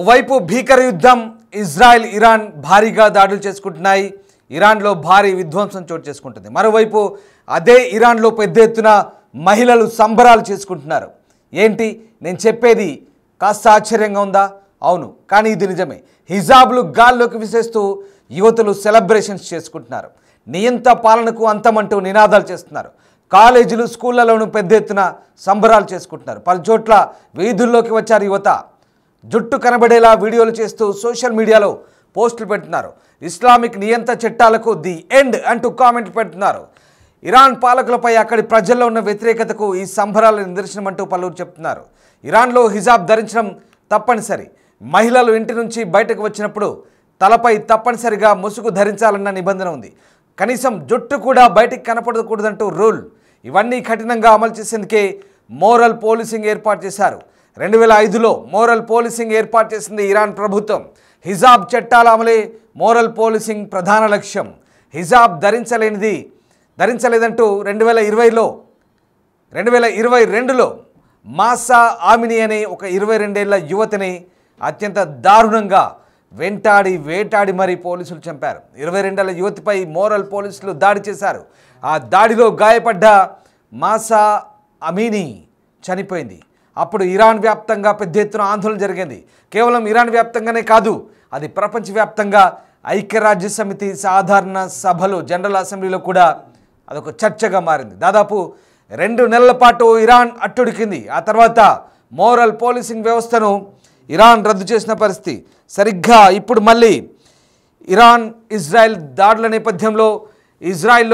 ఓవైపు భీకర యుద్ధం ఇజ్రాయెల్ ఇరాన్ భారీగా దాడులు చేసుకుంటున్నాయి. ఇరాన్లో భారీ విధ్వంసం చోటు చేసుకుంటుంది. మరోవైపు అదే ఇరాన్లో పెద్ద ఎత్తున మహిళలు సంబరాలు చేసుకుంటున్నారు. ఏంటి నేను చెప్పేది కాస్త ఆశ్చర్యంగా ఉందా? అవును, కానీ ఇది నిజమే. హిజాబ్లు గాల్లోకి విసేస్తూ యువతులు సెలబ్రేషన్స్ చేసుకుంటున్నారు. నియంత పాలనకు అంతమంటూ నినాదాలు చేస్తున్నారు. కాలేజీలు స్కూళ్లలోనూ పెద్ద ఎత్తున సంబరాలు చేసుకుంటున్నారు. పలు చోట్ల వీధుల్లోకి వచ్చారు యువత. జుట్టు కనబడేలా వీడియోలు చేస్తూ సోషల్ మీడియాలో పోస్టులు పెడుతున్నారు. ఇస్లామిక్ నియంత చట్టాలకు ది ఎండ్ అంటూ కామెంట్లు పెడుతున్నారు. ఇరాన్ పాలకులపై అక్కడి ప్రజల్లో ఉన్న వ్యతిరేకతకు ఈ సంబరాల నిదర్శనం అంటూ పలువురు చెప్తున్నారు. ఇరాన్లో హిజాబ్ ధరించడం తప్పనిసరి. మహిళలు ఇంటి నుంచి బయటకు వచ్చినప్పుడు తలపై తప్పనిసరిగా ముసుగు ధరించాలన్న నిబంధన ఉంది. కనీసం జుట్టు కూడా బయటికి కనపడకూడదంటూ రూల్. ఇవన్నీ కఠినంగా అమలు చేసేందుకే మోరల్ పోలీసింగ్ ఏర్పాటు చేశారు. 2005లో మోరల్ పోలీసింగ్ ఏర్పాటు చేసింది ఇరాన్ ప్రభుత్వం. హిజాబ్ చట్టాల అమలే మోరల్ పోలీసింగ్ ప్రధాన లక్ష్యం. హిజాబ్ ధరించలేదంటూ 2022లో మాసా ఆమిని అనే ఒక 22 ఏళ్ల యువతిని అత్యంత దారుణంగా వేటాడి మరీ పోలీసులు చంపారు. 22 ఏళ్ల యువతిపై మోరల్ పోలీసులు దాడి చేశారు. ఆ దాడిలో గాయపడ్డ మాసా అమీని చనిపోయింది. అప్పుడు ఇరాన్ వ్యాప్తంగా పెద్ద ఎత్తున ఆందోళన జరిగింది. కేవలం ఇరాన్ వ్యాప్తంగానే కాదు, అది ప్రపంచవ్యాప్తంగా ఐక్యరాజ్య సమితి సాధారణ సభలు జనరల్ అసెంబ్లీలో కూడా అదొక చర్చగా మారింది. దాదాపు 2 నెలల పాటు ఇరాన్ అట్టుడికింది. ఆ తర్వాత మోరల్ పోలీసింగ్ వ్యవస్థను ఇరాన్ రద్దు చేసిన పరిస్థితి. సరిగ్గా ఇప్పుడు మళ్ళీ ఇరాన్ ఇజ్రాయెల్ దాడుల నేపథ్యంలో ఇజ్రాయెల్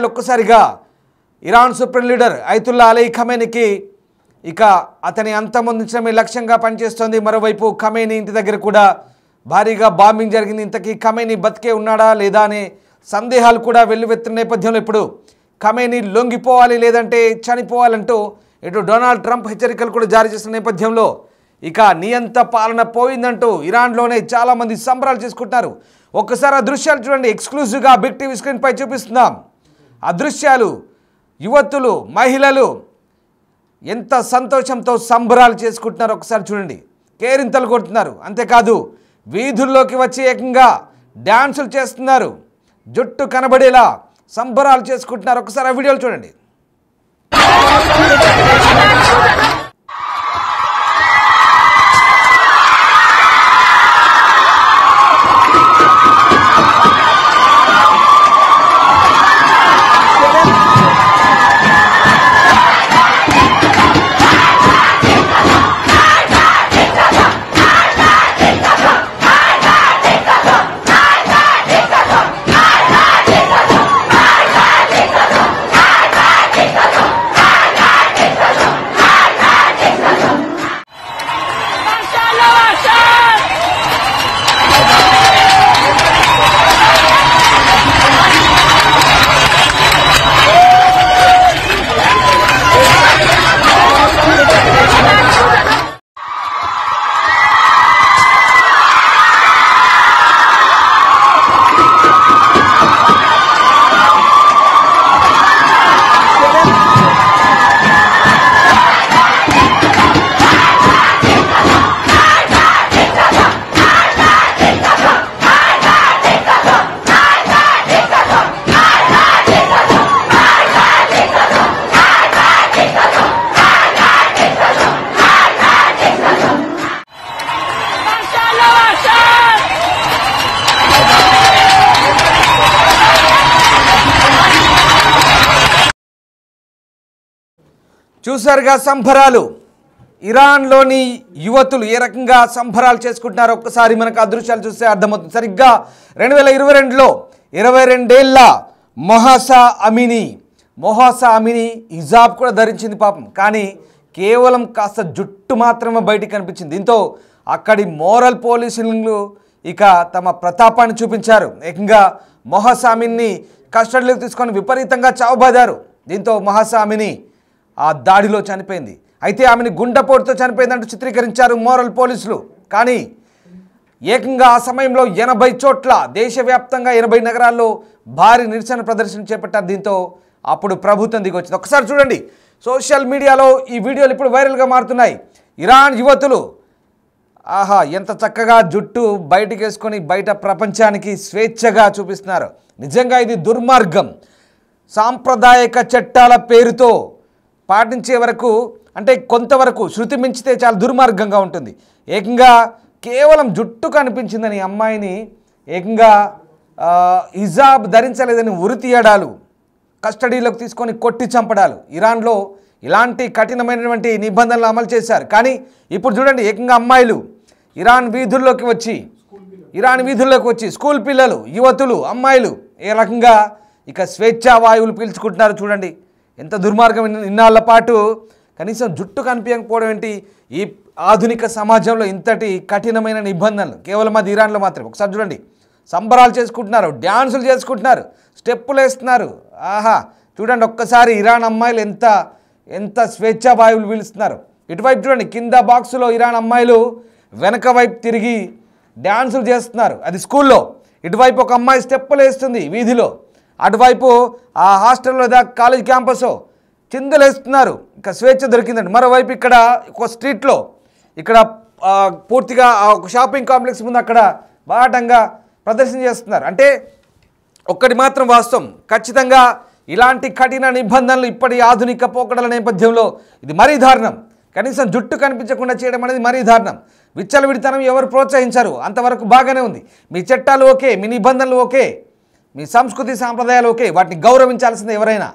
ఒక్కసారిగా Iran supreme leader Ayatollah Ali ఖమేనీకి ఇక అతని అంతమొందించడమే లక్ష్యంగా పనిచేస్తోంది. మరోవైపు ఖమేనీ ఇంటి దగ్గర కూడా భారీగా బాంబింగ్ జరిగింది. ఇంతకీ ఖమేనీ బతికే ఉన్నాడా లేదా అనే సందేహాలు కూడా వెల్లువెత్తిన నేపథ్యంలో ఇప్పుడు ఖమేనీ లొంగిపోవాలి లేదంటే చనిపోవాలంటూ ఇటు డొనాల్డ్ ట్రంప్ హెచ్చరికలు కూడా జారీ చేసిన నేపథ్యంలో ఇక నియంత పాలన పోయిందంటూ ఇరాన్లోనే చాలామంది సంబరాలు చేసుకుంటున్నారు. ఒక్కసారి ఆ దృశ్యాలు చూడండి. ఎక్స్క్లూజివ్గా బిగ్ టీవీ స్క్రీన్పై చూపిస్తున్నాం. ఆ దృశ్యాలు యువతులు మహిళలు ఎంత సంతోషంతో సంబరాలు చేసుకుంటున్నారు ఒకసారి చూడండి. కేరింతలు కొడుతున్నారు. అంతేకాదు వీధుల్లోకి వచ్చి ఏకంగా డ్యాన్సులు చేస్తున్నారు. జుట్టు కనబడేలా సంబరాలు చేసుకుంటున్నారు. ఒకసారి ఆ వీడియోలు చూడండి. చూసారుగా సంబరాలు. ఇరాన్లోని యువతులు ఏ రకంగా సంబరాలు చేసుకుంటున్నారో ఒక్కసారి మనకు ఆ దృశ్యాలు చూస్తే అర్థమవుతుంది. సరిగ్గా 2022లో 22 ఏళ్ల మొహాసా అమిని హిజాబ్ కూడా ధరించింది పాపం. కానీ కేవలం కాస్త జుట్టు మాత్రమే బయటికి కనిపించింది. దీంతో అక్కడి మోరల్ పోలీసులు ఇక తమ ప్రతాపాన్ని చూపించారు. ఏకంగా మొహాసా అమిన్ని కస్టడీలోకి తీసుకొని విపరీతంగా చావుబాదారు. దీంతో మొహాసా అమిని ఆ దాడిలో చనిపోయింది. అయితే ఆమెను గుండెపోటుతో చనిపోయిందంటూ చిత్రీకరించారు మోరల్ పోలీసులు. కానీ ఏకంగా ఆ సమయంలో 80 చోట్ల దేశవ్యాప్తంగా 80 నగరాల్లో భారీ నిరసన ప్రదర్శన చేపట్టారు. దీంతో అప్పుడు ప్రభుత్వం దిగొచ్చింది. ఒకసారి చూడండి. సోషల్ మీడియాలో ఈ వీడియోలు ఇప్పుడు వైరల్గా మారుతున్నాయి. ఇరాన్ యువతులు ఆహా, ఎంత చక్కగా జుట్టు బయటికి వేసుకొని బయట ప్రపంచానికి స్వేచ్ఛగా చూపిస్తున్నారు. నిజంగా ఇది దుర్మార్గం. సాంప్రదాయక చట్టాల పేరుతో పాటించే వరకు, అంటే కొంతవరకు శృతి మించితే చాలా దుర్మార్గంగా ఉంటుంది. ఏకంగా కేవలం జుట్టు కనిపించిందని అమ్మాయిని ఏకంగా హిజాబ్ ధరించలేదని ఉరి తీయడాలు, కస్టడీలోకి తీసుకొని కొట్టి చంపడాలు. ఇరాన్లో ఇలాంటి కఠినమైనటువంటి నిబంధనలు అమలు చేశారు. కానీ ఇప్పుడు చూడండి, ఏకంగా అమ్మాయిలు ఇరాన్ వీధుల్లోకి వచ్చి స్కూల్ పిల్లలు, యువతులు, అమ్మాయిలు ఏ రకంగా ఇక స్వేచ్ఛా వాయువులు పీల్చుకుంటున్నారు. చూడండి ఎంత దుర్మార్గం. ఇన్నాళ్ల పాటు కనీసం జుట్టు కనిపించకపోవడం ఏంటి? ఈ ఆధునిక సమాజంలో ఇంతటి కఠినమైన నిబంధనలు కేవలం అది ఇరాన్లో మాత్రమే. ఒకసారి చూడండి, సంబరాలు చేసుకుంటున్నారు, డ్యాన్సులు చేసుకుంటున్నారు, స్టెప్పులు వేస్తున్నారు. ఆహా, చూడండి ఒక్కసారి ఇరాన్ అమ్మాయిలు ఎంత స్వేచ్ఛా వాయువులు పీలుస్తున్నారు. ఇటువైపు చూడండి, కింద బాక్సులో ఇరాన్ అమ్మాయిలు వెనక వైపు తిరిగి డ్యాన్సులు చేస్తున్నారు, అది స్కూల్లో. ఇటువైపు ఒక అమ్మాయి స్టెప్పులు వేస్తుంది వీధిలో, అటువైపు ఆ హాస్టల్లో కాలేజ్ క్యాంపస్లో చిందులు వేస్తున్నారు. ఇంకా స్వేచ్ఛ దొరికిందండి. మరోవైపు ఇక్కడ ఒక స్ట్రీట్లో ఇక్కడ పూర్తిగా ఒక షాపింగ్ కాంప్లెక్స్ ముందు అక్కడ బాటంగా ప్రదర్శన చేస్తున్నారు. అంటే ఒక్కటి మాత్రం వాస్తవం, ఖచ్చితంగా ఇలాంటి కఠిన నిబంధనలు ఇప్పటి ఆధునిక పోకడల నేపథ్యంలో ఇది మరీ దారుణం. కనీసం జుట్టు కనిపించకుండా చేయడం అనేది మరీ దారుణం. విచ్చలవిడితనం ఎవరు ప్రోత్సహించారు, అంతవరకు బాగానే ఉంది. మీ చట్టాలు ఓకే, మీ నిబంధనలు ఓకే, మీ సంస్కృతి సాంప్రదాయాలు ఓకే, వాటిని గౌరవించాల్సిందే ఎవరైనా.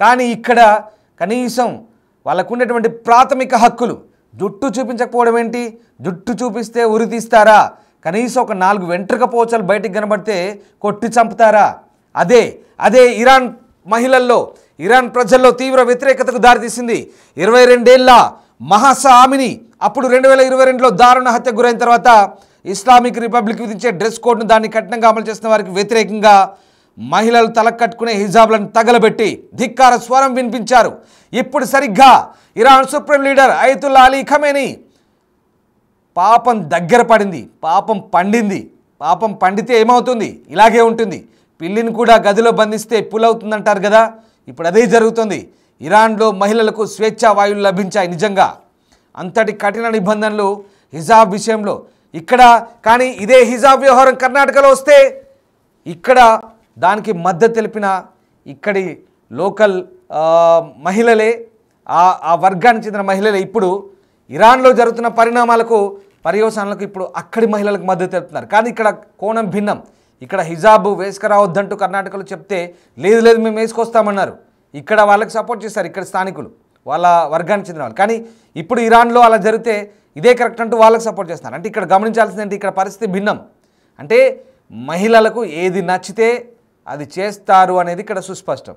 కానీ ఇక్కడ కనీసం వాళ్ళకు ఉన్నటువంటి ప్రాథమిక హక్కులు, జుట్టు చూపించకపోవడం ఏంటి? జుట్టు చూపిస్తే ఉరి తీస్తారా? కనీసం ఒక 4 వెంట్రుక పోచలు బయటికి కనబడితే కొట్టి చంపుతారా? అదే ఇరాన్ మహిళల్లో, ఇరాన్ ప్రజల్లో తీవ్ర వ్యతిరేకతకు దారితీసింది. 22 ఏళ్ల మహసా ఆమిని అప్పుడు 2022లో దారుణ హత్యకు గురైన తర్వాత ఇస్లామిక్ రిపబ్లిక్ విధించే డ్రెస్ కోడ్ను దాన్ని కఠినంగా అమలు చేస్తున్న వారికి వ్యతిరేకంగా మహిళలు తలకు కట్టుకునే హిజాబ్లను తగలబెట్టి ధిక్కార స్వరం వినిపించారు. ఇప్పుడు సరిగ్గా Iran supreme leader Ayatollah Ali Khamenei పాపం దగ్గర పడింది, పాపం పండింది. పాపం పండితే ఏమవుతుంది? ఇలాగే ఉంటుంది. పిల్లిని కూడా గదిలో బంధిస్తే పులవుతుందంటారు కదా, ఇప్పుడు అదే జరుగుతుంది. ఇరాన్లో మహిళలకు స్వేచ్ఛా వాయువులు లభించాయి. నిజంగా అంతటి కఠిన నిబంధనలు హిజాబ్ విషయంలో ఇక్కడ. కానీ ఇదే హిజాబ్ వ్యవహారం కర్ణాటకలో వస్తే ఇక్కడ దానికి మద్దతు తెలిపిన ఇక్కడి లోకల్ మహిళలే, ఆ వర్గానికి చెందిన మహిళలే ఇప్పుడు ఇరాన్లో జరుగుతున్న పర్యవసానాలకు ఇప్పుడు అక్కడి మహిళలకు మద్దతు తెలుపుతున్నారు. కానీ ఇక్కడ కోణం భిన్నం. ఇక్కడ హిజాబ్ వేసుకురావద్దంటూ కర్ణాటకలో చెప్తే లేదు మేము వేసుకొస్తామన్నారు. ఇక్కడ వాళ్ళకి సపోర్ట్ చేస్తారు ఇక్కడ స్థానికులు, వాళ్ళ వర్గానికి చెందిన వాళ్ళు. కానీ ఇప్పుడు ఇరాన్లో అలా జరిగితే ఇదే కరెక్ట్ అంటూ వాళ్ళకి సపోర్ట్ చేస్తున్నారు. అంటే ఇక్కడ గమనించాల్సిందంటే ఇక్కడ పరిస్థితి భిన్నం. అంటే మహిళలకు ఏది నచ్చితే అది చేస్తారు అనేది ఇక్కడ సుస్పష్టం.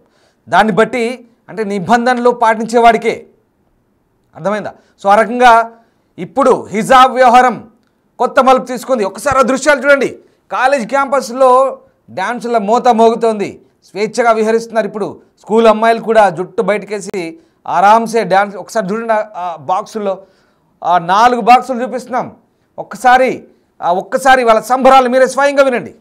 దాన్ని బట్టి అంటే నిబంధనలు పాటించేవాడికే అర్థమైందా? సో ఆ రకంగా ఇప్పుడు హిజాబ్ వ్యవహారం కొత్త మలుపు తీసుకుంది. ఒకసారి ఆ దృశ్యాలు చూడండి. కాలేజ్ క్యాంపస్లో డ్యాన్సుల మోత మోగుతోంది, స్వేచ్ఛగా విహరిస్తున్నారు. ఇప్పుడు స్కూల్ అమ్మాయిలు కూడా జుట్టు బయటకేసి ఆరామ్సే డ్యాన్స్. ఒకసారి చూడండి ఆ బాక్సుల్లో 4 బాక్సులు చూపిస్తున్నాం. ఒక్కసారి వాళ్ళ సంబరాలు మీరే స్వయంగా వినండి.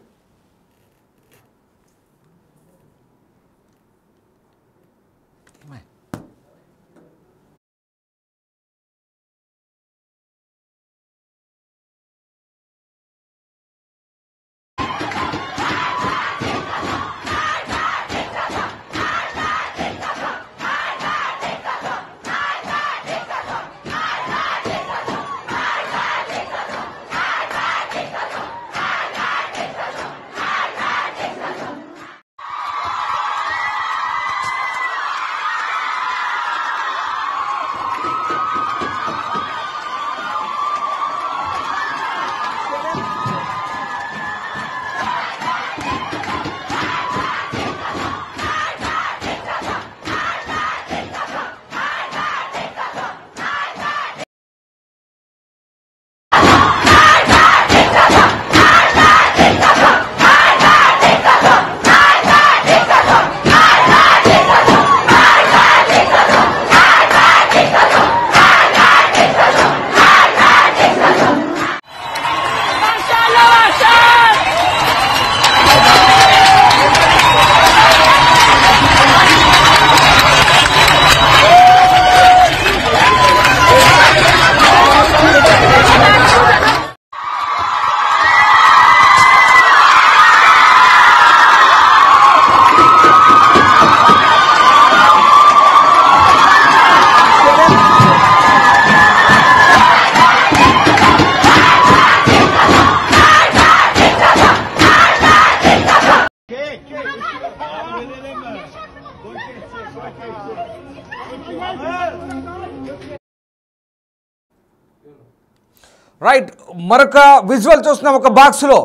రైట్, మరొక విజువల్ చూస్తున్నాం. ఒక బాక్స్లో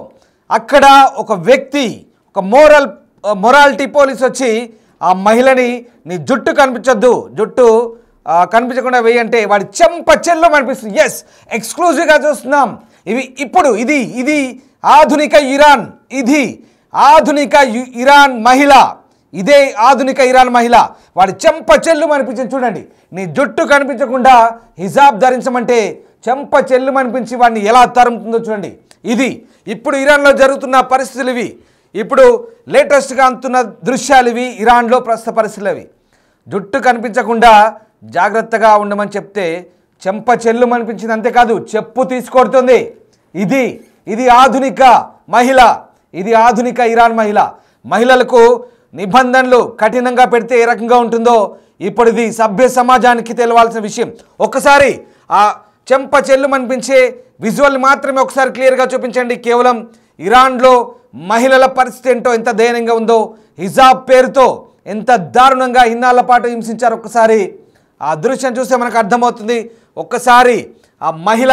అక్కడ ఒక వ్యక్తి, ఒక మొరాలిటీ పోలీస్ వచ్చి ఆ మహిళని నీ జుట్టు కనిపించొద్దు, జుట్టు కనిపించకుండా వేయంటే వాడి చెంప చెల్లు అనిపిస్తుంది. ఎస్, ఎక్స్క్లూజివ్గా చూస్తున్నాం. ఇది ఆధునిక ఇరాన్, ఇది ఆధునిక ఇరాన్ మహిళ, ఇదే ఆధునిక ఇరాన్ మహిళ. వాడి చెంప చెల్లు అనిపించింది. చూడండి, నీ జుట్టు కనిపించకుండా హిజాబ్ ధరించమంటే చెంప చెల్లు అనిపించి వాడిని ఎలా తరుముతుందో చూడండి. ఇది ఇప్పుడు ఇరాన్లో జరుగుతున్న పరిస్థితులు ఇవి. ఇప్పుడు లేటెస్ట్గా అందుతున్న దృశ్యాలు ఇవి. ఇరాన్లో ప్రస్తుత పరిస్థితులు అవి. జుట్టు కనిపించకుండా జాగ్రత్తగా ఉండమని చెప్తే చెంప చెల్లు అనిపించింది. అంతేకాదు చెప్పు తీసుకొడుతుంది. ఇది ఆధునిక మహిళ, ఇది ఆధునిక ఇరాన్ మహిళ. మహిళలకు నిబంధనలు కఠినంగా పెడితే ఏ రకంగా ఉంటుందో ఇప్పుడు ఇది సభ్య సమాజానికి తెలవాల్సిన విషయం. ఒక్కసారి ఆ చెంప చెల్లు అనిపించే విజువల్ మాత్రమే ఒకసారి క్లియర్గా చూపించండి. కేవలం ఇరాన్లో మహిళల పరిస్థితి ఏంటో, ఎంత దయనీయంగా ఉందో, హిజాబ్ పేరుతో ఎంత దారుణంగా ఇన్నాళ్ల పాటు హింసించారు. ఒక్కసారి ఆ దృశ్యం చూస్తే మనకు అర్థమవుతుంది. ఒక్కసారి ఆ మహిళ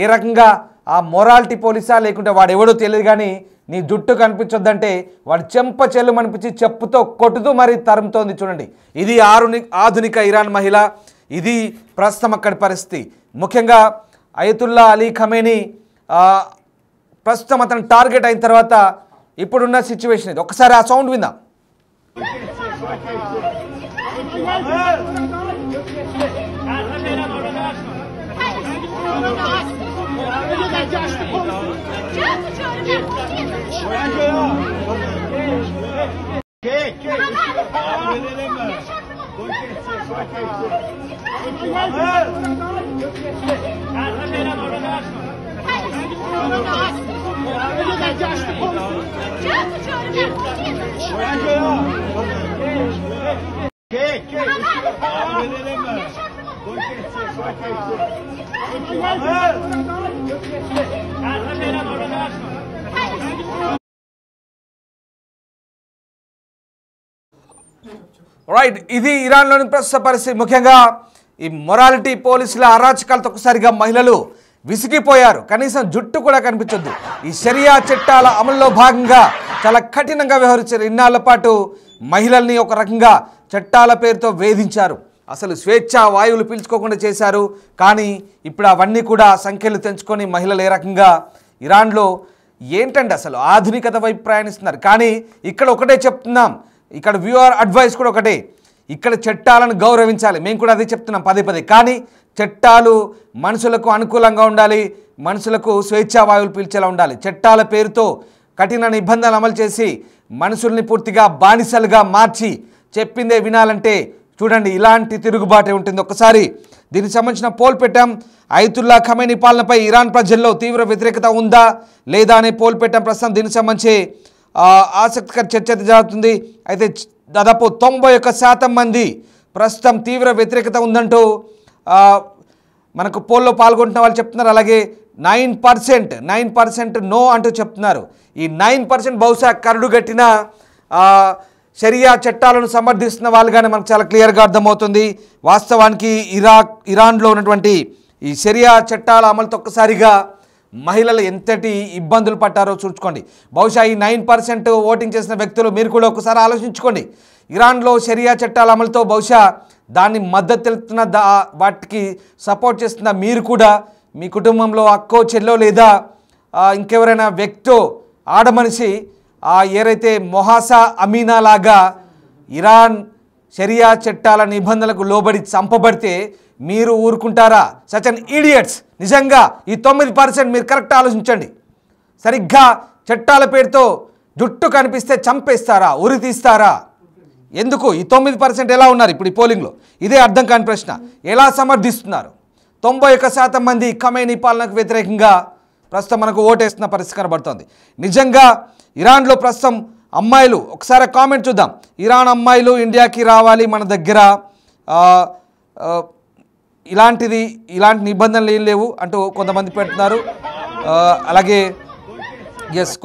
ఏ రకంగా ఆ మొరాలిటీ పోలీసా లేకుంటే వాడు ఎవడో తెలియదు కానీ నీ జుట్టు కనిపించొద్దంటే వాడు చెంప చెల్లు అనిపించి చెప్పుతో కొట్టుతూ మరి తరుముతోంది. చూడండి, ఇది ఆధునిక ఇరాన్ మహిళ. ఇది ప్రస్తుతం అక్కడి పరిస్థితి. ముఖ్యంగా అయతుల్లా అలీ ఖమేనీ ప్రస్తుతం అతను టార్గెట్ అయిన తర్వాత ఇప్పుడున్న సిచ్యువేషన్ ఇది. ఒకసారి ఆ సౌండ్ విందాం. రైట్, ఇది ఇరాన్లోని ప్రస్తుత పరిస్థితి. ముఖ్యంగా ఈ మొరాలిటీ పోలీసుల అరాచకాలతో ఒక్కసారిగా మహిళలు విసిగిపోయారు. కనీసం జుట్టు కూడా కనిపించొద్దు. ఈ షరియా చట్టాల అమల్లో భాగంగా చాలా కఠినంగా వ్యవహరించారు. ఇన్నాళ్ల పాటు మహిళల్ని ఒక రకంగా చట్టాల పేరుతో వేధించారు. అసలు స్వేచ్ఛా వాయువులు పీల్చుకోకుండా చేశారు. కానీ ఇప్పుడు అవన్నీ కూడా సంఖ్యలు తెంచుకొని మహిళలు ఏ రకంగా ఇరాన్లో ఏంటంటే అసలు ఆధునికత వైపు ప్రయాణిస్తున్నారు. కానీ ఇక్కడ ఒకటే చెప్తున్నాం, ఇక్కడ వ్యూవర్ అడ్వైస్ కూడా ఒకటే, ఇక్కడ చట్టాలను గౌరవించాలి. మేము కూడా అదే చెప్తున్నాం పదే పదే. కానీ చట్టాలు మనుషులకు అనుకూలంగా ఉండాలి, మనుషులకు స్వేచ్ఛా వాయువులు పీల్చేలా ఉండాలి. చట్టాల పేరుతో కఠిన నిబంధనలు అమలు చేసి మనుషుల్ని పూర్తిగా బానిసలుగా మార్చి చెప్పిందే వినాలంటే చూడండి ఇలాంటి తిరుగుబాటే ఉంటుంది. ఒక్కసారి దీనికి సంబంధించిన పోల్ పెట్టాం. అయతుల్లా ఖమేనీ పాలనపై ఇరాన్ ప్రజల్లో తీవ్ర వ్యతిరేకత ఉందా లేదా అనే పోల్ పెట్టాం. ప్రస్తుతం దీనికి సంబంధించి ఆసక్తికర చర్చ జరుగుతుంది. అయితే దాదాపు 91% మంది ప్రస్తుతం తీవ్ర వ్యతిరేకత ఉందంటూ మనకు పోల్లో పాల్గొంటున్న వాళ్ళు చెప్తున్నారు. అలాగే 9% నో అంటూ చెప్తున్నారు. ఈ 9% బహుశా కరడుగట్టిన షరియా చట్టాలను సమర్థిస్తున్న వాళ్ళుగానే మనకు చాలా క్లియర్గా అర్థమవుతుంది. వాస్తవానికి ఇరాన్లో ఉన్నటువంటి ఈ షరియా చట్టాల అమలుతో ఒక్కసారిగా మహిళలు ఎంతటి ఇబ్బందులు పట్టారో చూసుకోండి. బహుశా ఈ 9% ఓటింగ్ చేసిన వ్యక్తులు మీరు కూడా ఒకసారి ఆలోచించుకోండి. ఇరాన్లో షరియా చట్టాల అమలుతో బహుశా దాన్ని మద్దతు తెలుపుతున్న వాటికి సపోర్ట్ చేస్తున్న మీరు కూడా మీ కుటుంబంలో అక్కో చెల్లో లేదా ఇంకెవరైనా వ్యక్తో ఆడమనిషి ఏరైతే మొహాసా అమీనా లాగా ఇరాన్ షరియా చట్టాల నిబంధనలకు లోబడి చంపబడితే మీరు ఊరుకుంటారా? Such an idiots. నిజంగా ఈ 9% మీరు కరెక్ట్ ఆలోచించండి. సరిగ్గా చట్టాల పేరుతో జుట్టు కనిపిస్తే చంపేస్తారా, ఉరి తీస్తారా? ఎందుకు ఈ 9% ఎలా ఉన్నారు ఇప్పుడు ఈ పోలింగ్లో? ఇదే అర్థం కాని ప్రశ్న. ఎలా సమర్థిస్తున్నారు? 91% మంది ఖమేనీ పాలనకు వ్యతిరేకంగా ప్రస్తుతం మనకు ఓటేస్తున్న పరిస్థితి కనబడుతోంది. నిజంగా ఇరాన్లో ప్రస్తుతం అమ్మాయిలు ఒకసారి కామెంట్ చూద్దాం. ఇరాన్ అమ్మాయిలు ఇండియాకి రావాలి, మన దగ్గర ఇలాంటి నిబంధనలు ఏం లేవు అంటూ కొంతమంది పెడుతున్నారు. అలాగే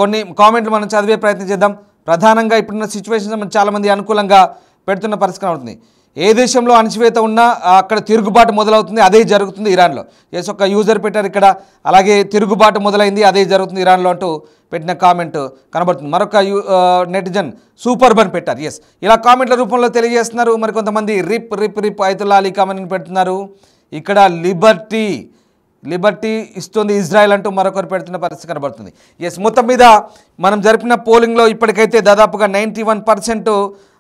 కొన్ని కామెంట్లు మనం చదివే ప్రయత్నం చేద్దాం. ప్రధానంగా ఇప్పుడున్న సిచ్యువేషన్ చాలామంది అనుకూలంగా పెడుతున్న పరిస్థితి కనబడుతుంది. ఏ దేశంలో అణచివేత ఉన్నా అక్కడ తిరుగుబాటు మొదలవుతుంది, అదే జరుగుతుంది ఇరాన్లో. ఎస్, ఒక యూజర్ పెట్టారు ఇక్కడ, అలాగే తిరుగుబాటు మొదలైంది, అదే జరుగుతుంది ఇరాన్లో అంటూ పెట్టిన కామెంట్ కనబడుతుంది. మరొక నెటిజన్ సూపర్బన్ పెట్టారు. ఎస్, ఇలా కామెంట్ల రూపంలో తెలియజేస్తున్నారు. మరి కొంతమంది రిప్ రిప్ రిప్ అయతుల్లా అలీ ఖamenei పెడుతున్నారు. ఇక్కడ లిబర్టీ ఇస్తుంది ఇజ్రాయెల్ అంటూ మరొకరు పెడుతున్న పరిస్థితి కనబడుతుంది. ఎస్, మొత్తం మీద మనం జరిపిన పోలింగ్లో ఇప్పటికైతే దాదాపుగా 91%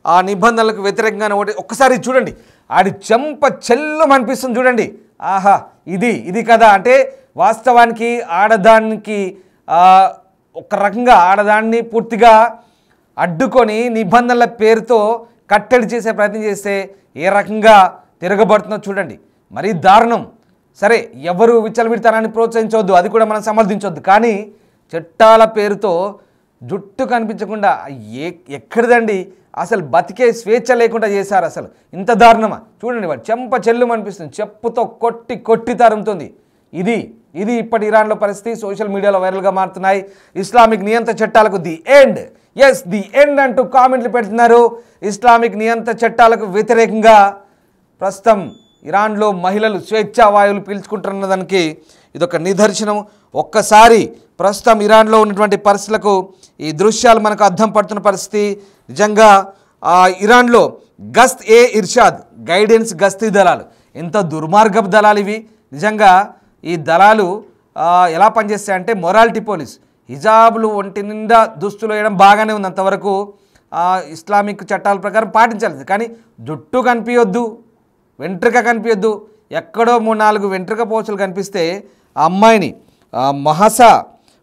ఆ నిబంధనలకు వ్యతిరేకంగానే ఒక్కసారి చూడండి, ఆడి చెంప చెల్లు అనిపిస్తుంది చూడండి. ఆహా, ఇది కదా అంటే వాస్తవానికి ఆడదానికి ఒక రకంగా ఆడదాన్ని పూర్తిగా అడ్డుకొని నిబంధనల పేరుతో కట్టడి చేసే ప్రయత్నం చేస్తే ఏ రకంగా తిరగబడుతుందో చూడండి. మరీ దారుణం. సరే, ఎవరు విచ్చలవిడితనాన్ని ప్రోత్సహించవద్దు, అది కూడా మనం సమర్థించవద్దు, కానీ చట్టాల పేరుతో జుట్టు కనిపించకుండా ఎక్కడిదండి అసలు బతికే స్వేచ్ఛ లేకుండా చేశారు. అసలు ఇంత దారుణమా చూడండి. వాడు చెంప చెల్లు అనిపిస్తుంది, చెప్పుతో కొట్టి తరుముతుంది. ఇది ఇప్పటి ఇరాన్లో పరిస్థితి. సోషల్ మీడియాలో వైరల్గా మారుతున్నాయి. ఇస్లామిక్ నియంత్ర చట్టాలకు the end, yes the end అంటూ కామెంట్లు పెడుతున్నారు. ఇస్లామిక్ నియంత్ర చట్టాలకు వ్యతిరేకంగా ప్రస్తుతం ఇరాన్లో మహిళలు స్వేచ్ఛా వాయువులు పీల్చుకుంటున్న దానికి ఇదొక నిదర్శనం. ఒక్కసారి ప్రస్తుతం ఇరాన్లో ఉన్నటువంటి పరిస్థితులకు ఈ దృశ్యాలు మనకు అర్థం పడుతున్న పరిస్థితి. నిజంగా ఇరాన్లో గస్త్ ఏ ఇర్షాద్ గైడెన్స్ గస్తీ దళాలు ఎంత దుర్మార్గపు దళాలు ఇవి. నిజంగా ఈ దళాలు ఎలా పనిచేస్తాయంటే మొరాలిటీ పోలీస్. హిజాబులు ఒంటి నిండా దుస్తులు వేయడం బాగానే ఉంది, అంతవరకు ఇస్లామిక్ చట్టాల ప్రకారం పాటించాలి. కానీ జుట్టు కనిపించొద్దు, వెంట్రుక కనిపించొద్దు. ఎక్కడో 3-4 వెంట్రుక పోచలు కనిపిస్తే ఆ అమ్మాయిని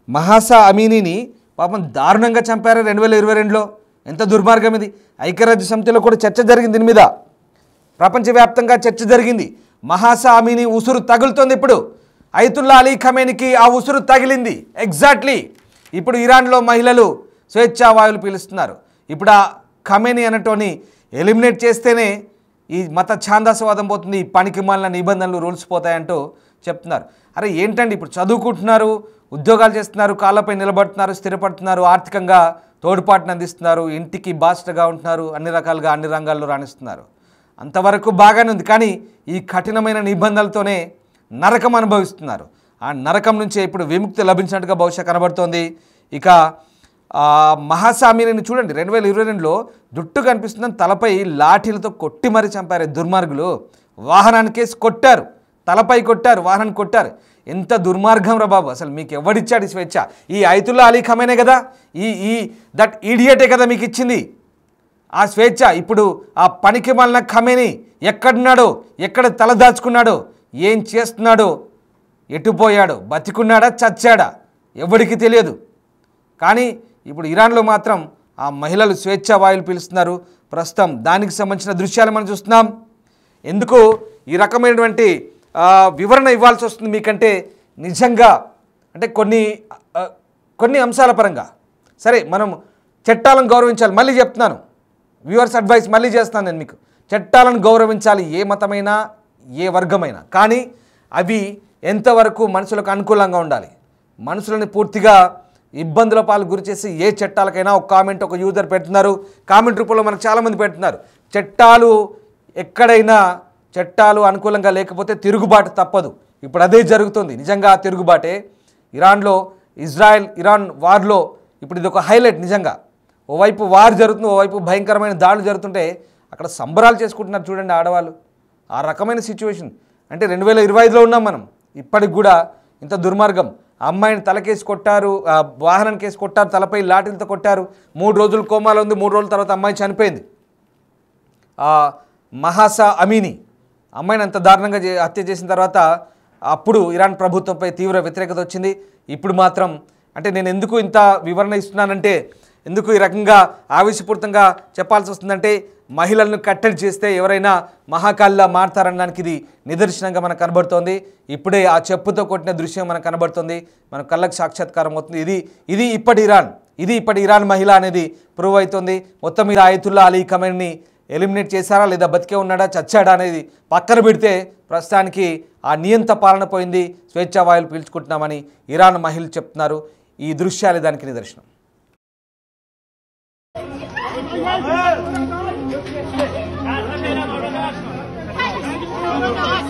మహాసా అమీనీని పాపం దారుణంగా చంపారు 2022లో. ఎంత దుర్మార్గం ఇది. ఐక్యరాజ్య సమితిలో కూడా చర్చ జరిగింది దీని మీద, ప్రపంచవ్యాప్తంగా చర్చ జరిగింది. మహాసా అమీనీ ఉసురు తగులుతోంది. ఇప్పుడు అయతుల్లా అలీ ఖameneiకి ఆ ఉసురు తగిలింది ఎగ్జాక్ట్లీ. ఇప్పుడు ఇరాన్లో మహిళలు స్వేచ్ఛా వాయువులు పీలుస్తున్నారు. ఇప్పుడు ఆ ఖamenei అనటోని ఎలిమినేట్ చేస్తేనే ఈ మత ఛాందసవాదం పోతుంది, పనికి మాలిన నిబంధనలు రూల్స్ పోతాయంటూ చెప్తున్నారు. అరే ఏంటండి, ఇప్పుడు చదువుకుంటున్నారు, ఉద్యోగాలు చేస్తున్నారు, కాళ్ళపై నిలబడుతున్నారు, స్థిరపడుతున్నారు, ఆర్థికంగా తోడ్పాటును అందిస్తున్నారు, ఇంటికి బాస్టగా ఉంటున్నారు, అన్ని రకాలుగా అన్ని రంగాల్లో రాణిస్తున్నారు. అంతవరకు బాగానే ఉంది. కానీ ఈ కఠినమైన నిబంధనలతోనే నరకం అనుభవిస్తున్నారు. ఆ నరకం నుంచే ఇప్పుడు విముక్తి లభించినట్టుగా బహుశా కనబడుతోంది. ఇక మహాసా అమీనీని చూడండి, 2022లో జుట్టు కనిపిస్తుందని తలపై లాఠీలతో కొట్టి మరీ చంపారు దుర్మార్గులు. వాహనానికి కేసు కొట్టారు, తలపై కొట్టారు, వాహనాన్ని కొట్టారు. ఎంత దుర్మార్గం రా బాబు. అసలు మీకు ఎవడిచ్చాడు స్వేచ్ఛ? ఈ అయతుల్లా అలీ ఖamenei కదా, దట్ ఈడియటే కదా మీకు ఇచ్చింది ఆ స్వేచ్ఛ. ఇప్పుడు ఆ పనికి మాలిన ఖamenei ఎక్కడున్నాడో, ఎక్కడ తల దాచుకున్నాడో, ఏం చేస్తున్నాడో, ఎటుపోయాడో, బతికున్నాడా చచ్చాడా ఎవడికి తెలియదు. కానీ ఇప్పుడు ఇరాన్లో మాత్రం ఆ మహిళలు స్వేచ్ఛా వాయువులు పీలుస్తున్నారు. ప్రస్తుతం దానికి సంబంధించిన దృశ్యాలు మనం చూస్తున్నాం. ఎందుకు ఈ రకమైనటువంటి వివరణ ఇవ్వాల్సి వస్తుంది మీకంటే, నిజంగా అంటే కొన్ని అంశాల పరంగా సరే మనం చట్టాలను గౌరవించాలి. మళ్ళీ చెప్తున్నాను, వ్యూవర్స్ అడ్వైస్ మళ్ళీ చేస్తున్నాను నేను మీకు. చట్టాలను గౌరవించాలి, ఏ మతమైనా ఏ వర్గమైనా. కానీ అవి ఎంతవరకు మనుషులకు అనుకూలంగా ఉండాలి. మనుషులని పూర్తిగా ఇబ్బందుల పాలు గురి చేసి ఏ చట్టాలకైనా ఒక కామెంట్ ఒక యూజర్ పెడుతున్నారు. కామెంట్ రూపంలో మనకు చాలామంది పెడుతున్నారు. ఎక్కడైనా చట్టాలు అనుకూలంగా లేకపోతే తిరుగుబాటు తప్పదు. ఇప్పుడు అదే జరుగుతుంది. నిజంగా తిరుగుబాటే ఇరాన్లో. ఇరాన్ వార్లో ఇప్పుడు ఇది ఒక హైలైట్. నిజంగా ఓవైపు వార్ జరుగుతుంది, ఓవైపు భయంకరమైన దాడులు జరుగుతుంటే అక్కడ సంబరాలు చేసుకుంటున్నారు చూడండి ఆడవాళ్ళు. ఆ రకమైన సిచ్యువేషన్ అంటే 2025లో ఉన్నాం మనం. ఇప్పటికి కూడా ఇంత దుర్మార్గం. అమ్మాయిని తలకేసి కొట్టారు, వాహనం కేసు కొట్టారు, తలపై లాఠీలతో కొట్టారు. 3 రోజులు కోమాలో ఉంది. 3 రోజుల తర్వాత అమ్మాయి చనిపోయింది. మహాసా అమీనీ అమ్మాయిని అంత దారుణంగా హత్య చేసిన తర్వాత అప్పుడు ఇరాన్ ప్రభుత్వంపై తీవ్ర వ్యతిరేకత వచ్చింది. ఇప్పుడు మాత్రం అంటే నేను ఎందుకు ఇంత వివరణ ఇస్తున్నానంటే, ఎందుకు ఈ రకంగా ఆవేశపూరితంగా చెప్పాల్సి వస్తుందంటే, మహిళలను కట్టడి చేస్తే ఎవరైనా మహాకాల్లా మారతారనడానికి ఇది నిదర్శనంగా మనకు కనబడుతోంది. ఇప్పుడే ఆ చెప్పుతో కొట్టిన దృశ్యం మనకు కనబడుతుంది, మన కళ్ళకు సాక్షాత్కారం అవుతుంది. ఇది ఇప్పటి ఇరాన్ మహిళ అనేది ప్రూవ్ అవుతుంది. మొత్తం మీద అయతుల్లా అలీ ఖameneiని ఎలిమినేట్ చేశారా లేదా బతికే ఉన్నాడా చచ్చాడా అనేది పక్కన పెడితే ప్రస్తుతానికి ఆ నియంత పాలన పోయింది, స్వేచ్ఛా వాయువులు పీల్చుకుంటున్నామని ఇరాన్ మహిళలు చెప్తున్నారు. ఈ దృశ్యాలే దానికి నిదర్శనం. Che